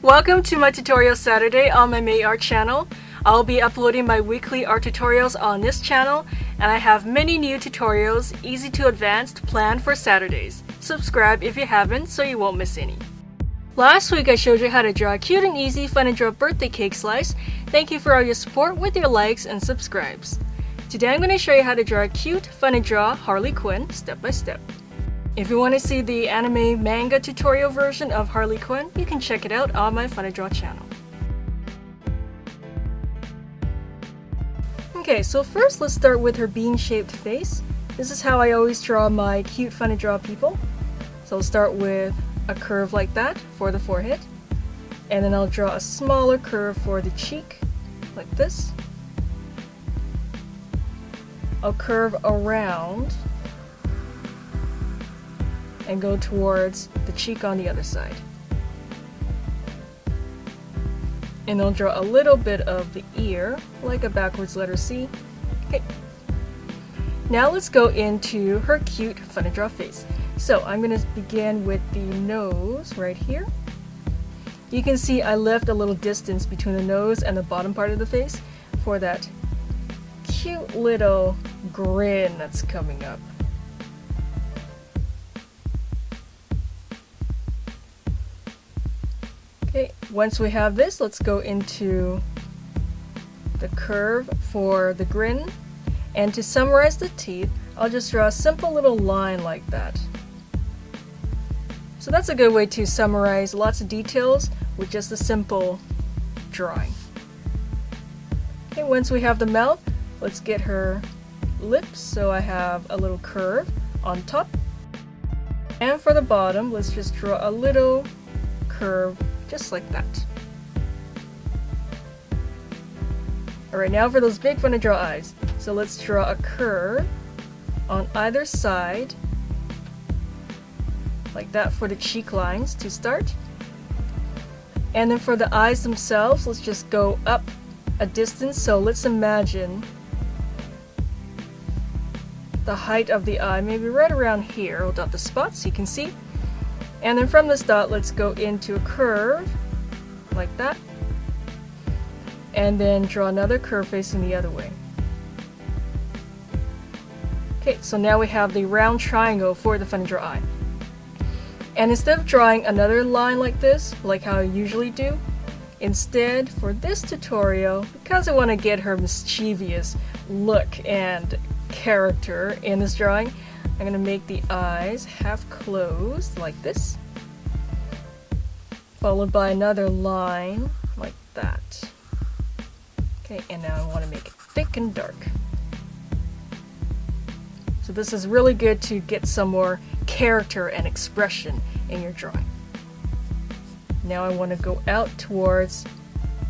Welcome to my tutorial Saturday on my MeiYuArt channel. I'll be uploading my weekly art tutorials on this channel, and I have many new tutorials, easy to advanced, planned for Saturdays. Subscribe if you haven't so you won't miss any. Last week I showed you how to draw a cute and easy fun and draw birthday cake slice. Thank you for all your support with your likes and subscribes. Today I'm going to show you how to draw a cute, fun and draw Harley Quinn step by step. If you want to see the anime manga tutorial version of Harley Quinn, you can check it out on my Fun and Draw channel. Okay, so first let's start with her bean-shaped face. This is how I always draw my cute Fun and Draw people. So I'll start with a curve like that for the forehead, and then I'll draw a smaller curve for the cheek, like this. I'll curve around and go towards the cheek on the other side. And I'll draw a little bit of the ear, like a backwards letter C. Okay. Now let's go into her cute Fun and Draw face. So I'm going to begin with the nose right here. You can see I left a little distance between the nose and the bottom part of the face for that cute little grin that's coming up. Okay, once we have this, let's go into the curve for the grin. And to summarize the teeth, I'll just draw a simple little line like that. So that's a good way to summarize lots of details with just a simple drawing. Okay, once we have the mouth, let's get her lips. So I have a little curve on top. And for the bottom, let's just draw a little curve just like that. Alright, now for those big Fun and Draw eyes. So let's draw a curve on either side, like that for the cheek lines to start. And then for the eyes themselves, let's just go up a distance. So let's imagine the height of the eye, maybe right around here. We'll dot the spots so you can see. And then from this dot, let's go into a curve, like that. And then draw another curve facing the other way. Okay, so now we have the round triangle for the Fun and Draw eye. And instead of drawing another line like this, like how I usually do, instead, for this tutorial, because I want to get her mischievous look and character in this drawing, I'm going to make the eyes half closed like this, followed by another line like that. Okay, and now I want to make it thick and dark. So this is really good to get some more character and expression in your drawing. Now I want to go out towards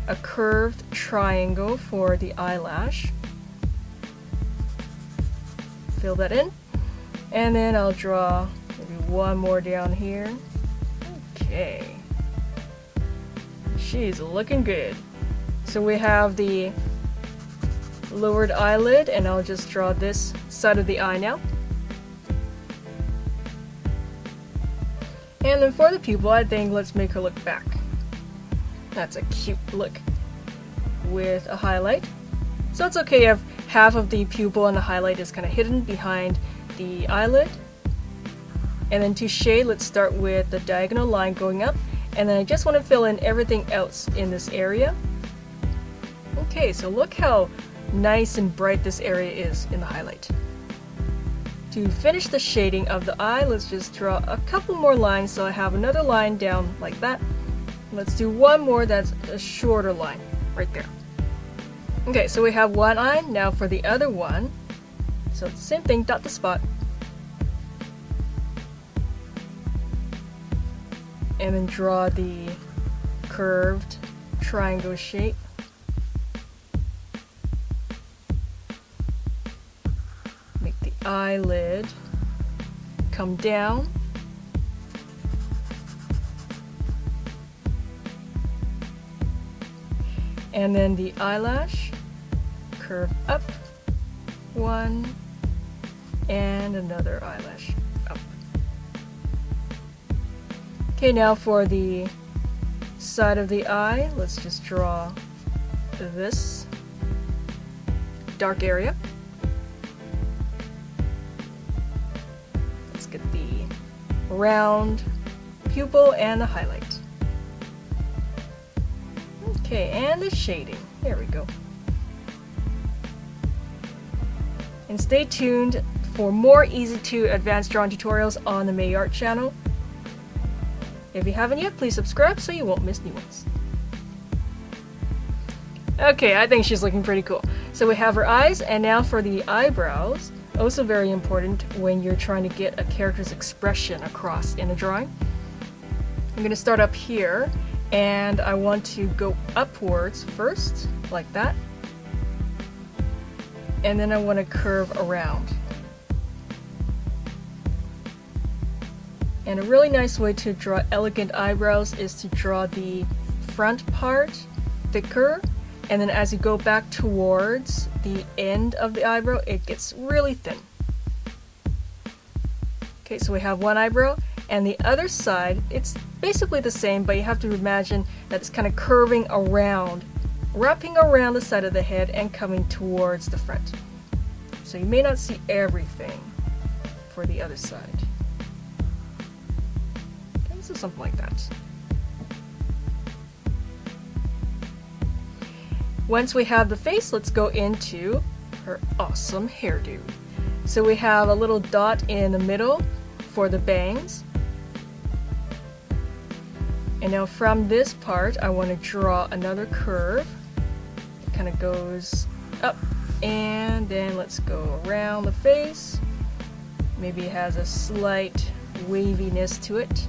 a curved triangle for the eyelash. Fill that in. And then I'll draw maybe one more down here. Okay. She's looking good. So we have the lowered eyelid, and I'll just draw this side of the eye now. And then for the pupil, I think let's make her look back. That's a cute look with a highlight. So it's okay if half of the pupil and the highlight is kind of hidden behind the eyelid. And then to shade, let's start with the diagonal line going up, and then I just want to fill in everything else in this area. Okay, so look how nice and bright this area is in the highlight. To finish the shading of the eye, let's just draw a couple more lines. So I have another line down like that. Let's do one more that's a shorter line right there. Okay, so we have one eye. Now for the other one, so same thing, dot the spot. And then draw the curved triangle shape. Make the eyelid come down. And then the eyelash curve up. One and another eyelash up. Okay, now for the side of the eye, let's just draw this dark area. Let's get the round pupil and the highlight. Okay, and the shading. There we go. And stay tuned for more easy to advanced drawing tutorials on the MeiYuArt channel. If you haven't yet, please subscribe so you won't miss new ones. Okay, I think she's looking pretty cool. So we have her eyes, and now for the eyebrows. Also very important when you're trying to get a character's expression across in a drawing. I'm going to start up here, and I want to go upwards first, like that. And then I want to curve around. And a really nice way to draw elegant eyebrows is to draw the front part thicker, and then as you go back towards the end of the eyebrow, it gets really thin. Okay, so we have one eyebrow, and the other side, it's basically the same, but you have to imagine that it's kind of curving around, wrapping around the side of the head and coming towards the front. So you may not see everything for the other side. Okay, so something like that. Once we have the face, let's go into her awesome hairdo. So we have a little dot in the middle for the bangs. And now from this part, I want to draw another curve. It kind of goes up, and then let's go around the face. Maybe it has a slight waviness to it.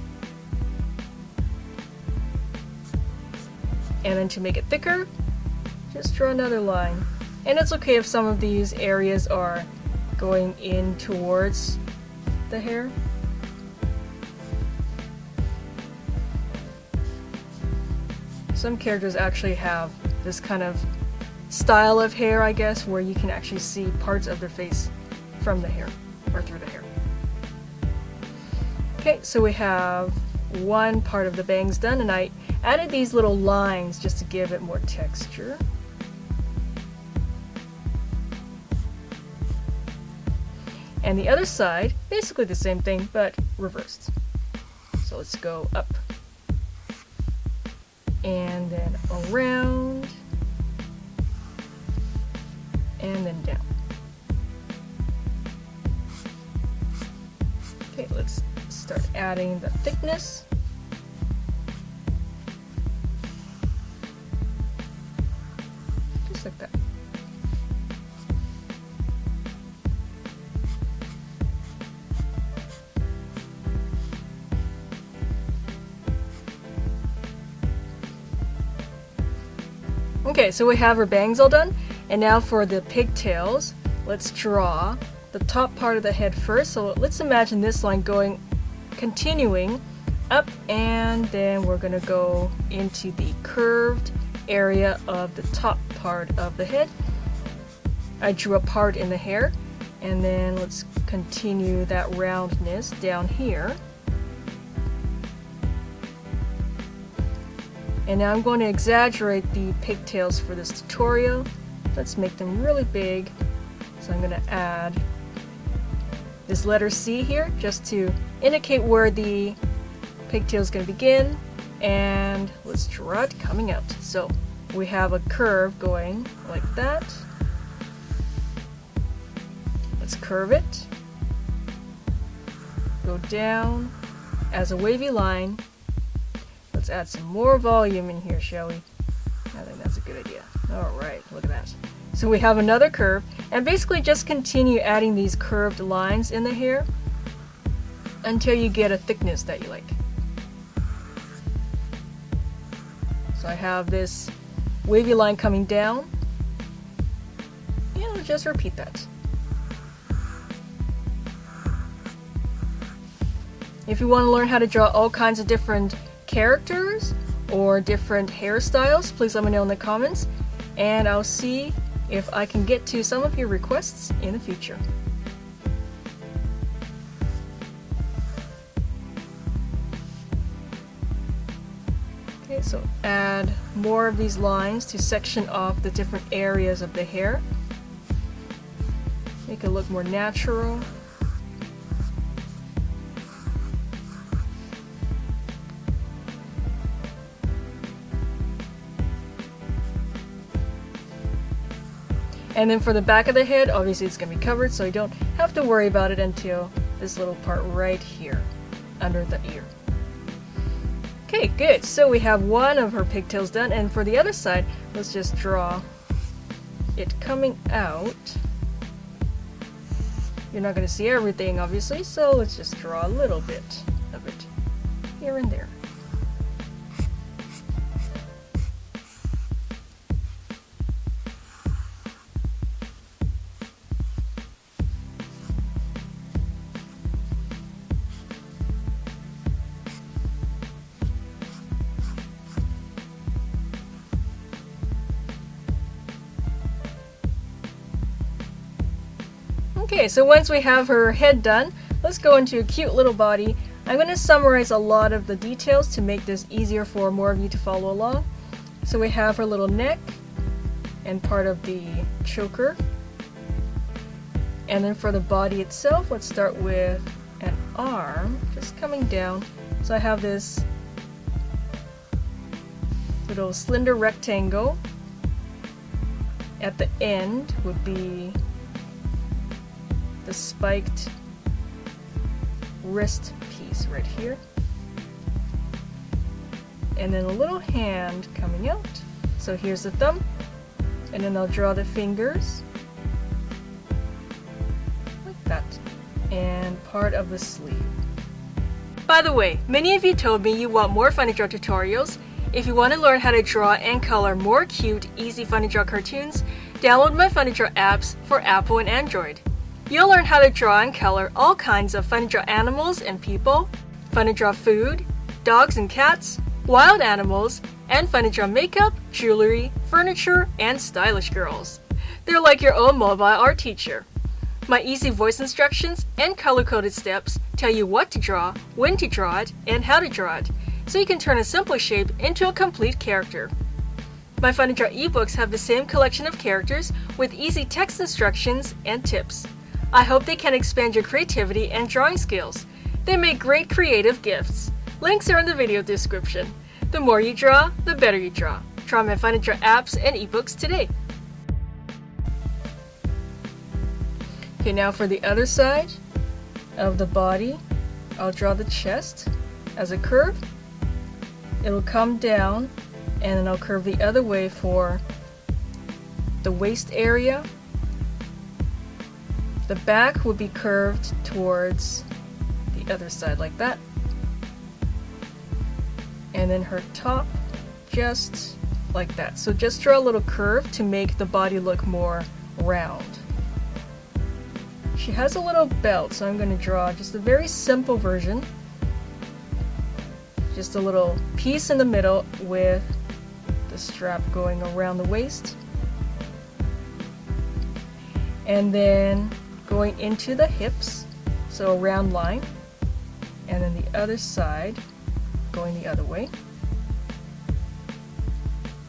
And then to make it thicker, just draw another line. And it's okay if some of these areas are going in towards the hair. Some characters actually have this kind of style of hair, I guess, where you can actually see parts of their face from the hair, or through the hair. Okay, so we have one part of the bangs done, and I added these little lines just to give it more texture. And the other side, basically the same thing, but reversed. So let's go up, and then around, and then down. Okay, let's start adding the thickness. Just like that. Okay, so we have our bangs all done, and now for the pigtails, let's draw the top part of the head first. So let's imagine this line continuing up, and then we're going to go into the curved area of the top part of the head. I drew a part in the hair, and then let's continue that roundness down here. And now I'm going to exaggerate the pigtails for this tutorial. Let's make them really big. So I'm going to add this letter C here just to indicate where the pigtail is going to begin. And let's draw it coming out. So we have a curve going like that. Let's curve it. Go down as a wavy line. Let's add some more volume in here, shall we? I think that's a good idea. Alright, look at that. So we have another curve, and basically just continue adding these curved lines in the hair until you get a thickness that you like. So I have this wavy line coming down, and I'll just repeat that. If you want to learn how to draw all kinds of different characters or different hairstyles, please let me know in the comments, and I'll see if I can get to some of your requests in the future. Okay, so add more of these lines to section off the different areas of the hair. Make it look more natural. And then for the back of the head, obviously it's going to be covered, so you don't have to worry about it until this little part right here, under the ear. Okay, good. So we have one of her pigtails done, and for the other side, let's just draw it coming out. You're not going to see everything, obviously, so let's just draw a little bit of it here and there. Okay, so once we have her head done, let's go into a cute little body. I'm going to summarize a lot of the details to make this easier for more of you to follow along. So we have her little neck and part of the choker. And then for the body itself, let's start with an arm just coming down. So I have this little slender rectangle. At the end would be the spiked wrist piece right here, and then a little hand coming out. So here's the thumb, and then I'll draw the fingers like that, and part of the sleeve. By the way, many of you told me you want more Funny Draw tutorials. If you want to learn how to draw and color more cute, easy Funny Draw cartoons, download my Funny Draw apps for Apple and Android. You'll learn how to draw and color all kinds of Funny Draw animals and people, Funny Draw food, dogs and cats, wild animals, and Funny Draw makeup, jewelry, furniture, and stylish girls. They're like your own mobile art teacher. My easy voice instructions and color-coded steps tell you what to draw, when to draw it, and how to draw it, so you can turn a simple shape into a complete character. My Funny Draw ebooks have the same collection of characters with easy text instructions and tips. I hope they can expand your creativity and drawing skills. They make great creative gifts. Links are in the video description. The more you draw, the better you draw. Try my Funny Draw apps and ebooks today. Okay, now for the other side of the body, I'll draw the chest as a curve. It'll come down, and then I'll curve the other way for the waist area. The back will be curved towards the other side like that. And then her top just like that. So just draw a little curve to make the body look more round. She has a little belt, so I'm going to draw just a very simple version. Just a little piece in the middle with the strap going around the waist. And then going into the hips, so a round line, and then the other side going the other way.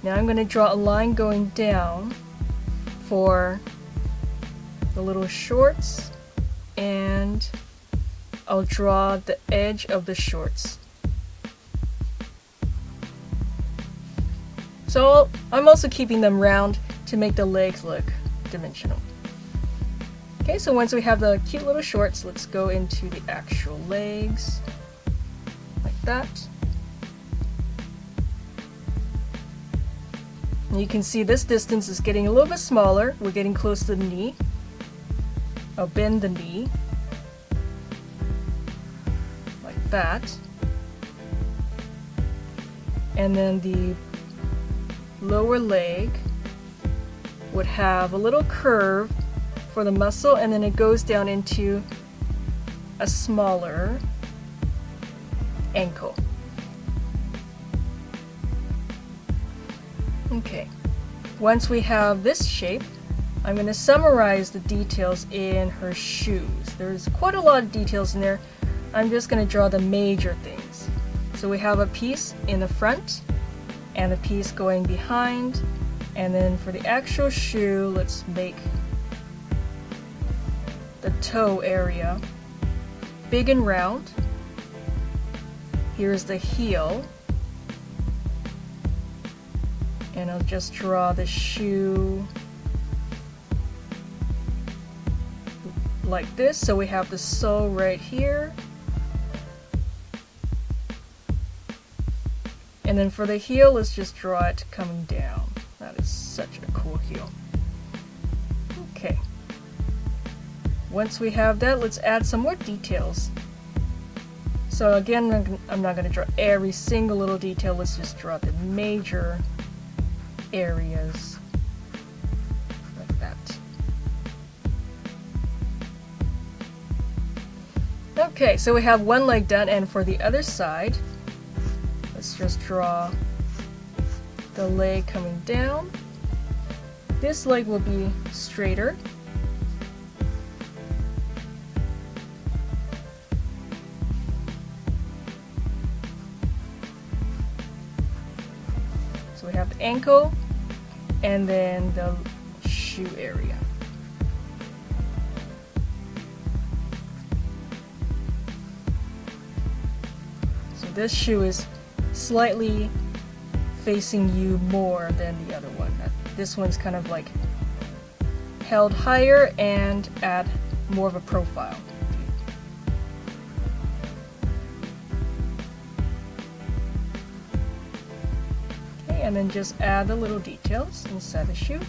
Now I'm going to draw a line going down for the little shorts, and I'll draw the edge of the shorts. So I'm also keeping them round to make the legs look dimensional. Okay, so once we have the cute little shorts, let's go into the actual legs, like that. And you can see this distance is getting a little bit smaller. We're getting close to the knee. I'll bend the knee, like that. And then the lower leg would have a little curve for the muscle, and then it goes down into a smaller ankle. Okay, once we have this shape, I'm going to summarize the details in her shoes. There's quite a lot of details in there. I'm just going to draw the major things. So we have a piece in the front and a piece going behind. And then for the actual shoe, let's make the toe area big and round. Here's the heel. And I'll just draw the shoe like this. So we have the sole right here. And then for the heel, let's just draw it coming down. That is such a cool heel. Okay. Once we have that, let's add some more details. So again, I'm not going to draw every single little detail. Let's just draw the major areas like that. Okay, so we have one leg done, and for the other side, let's just draw the leg coming down. This leg will be straighter. So we have the ankle and then the shoe area. So this shoe is slightly facing you more than the other one. This one's kind of like held higher and add more of a profile. Okay, and then just add the little details inside the shoe.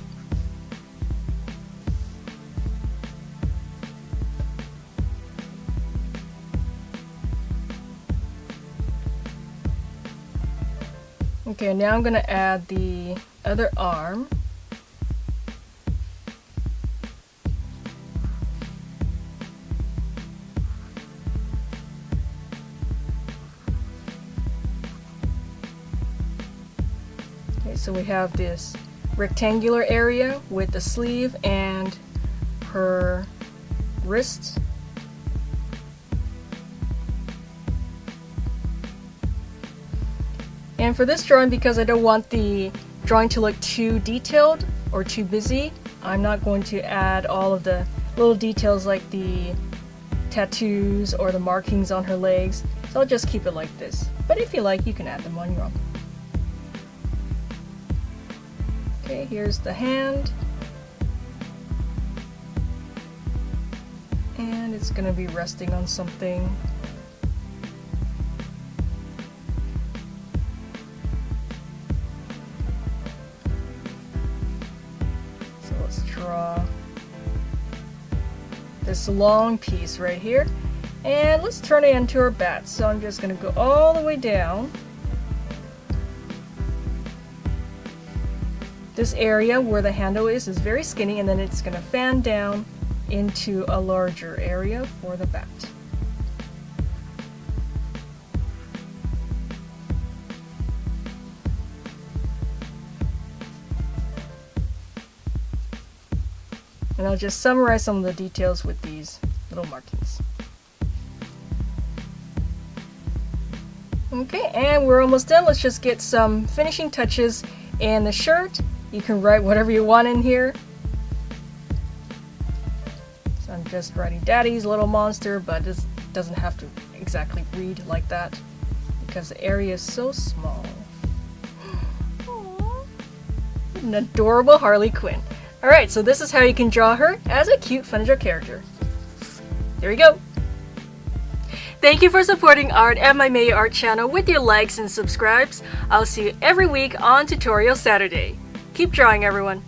Okay, now I'm going to add the other arm. Okay, so we have this rectangular area with the sleeve and her wrists. And for this drawing, because I don't want the drawing to look too detailed or too busy, I'm not going to add all of the little details like the tattoos or the markings on her legs. So I'll just keep it like this. But if you like, you can add them on your own. Okay, here's the hand. And it's going to be resting on something. Draw this long piece right here, and let's turn it into her bat. So I'm just going to go all the way down. This area where the handle is very skinny, and then it's going to fan down into a larger area for the bat. And I'll just summarize some of the details with these little markings. Okay, and we're almost done. Let's just get some finishing touches in the shirt. You can write whatever you want in here. So I'm just writing Daddy's little monster, but it doesn't have to exactly read like that because the area is so small. Aww. An adorable Harley Quinn. Alright, so this is how you can draw her as a cute Fun to Draw character. There you go. Thank you for supporting art and my MeiYuArt channel with your likes and subscribes. I'll see you every week on Tutorial Saturday. Keep drawing, everyone.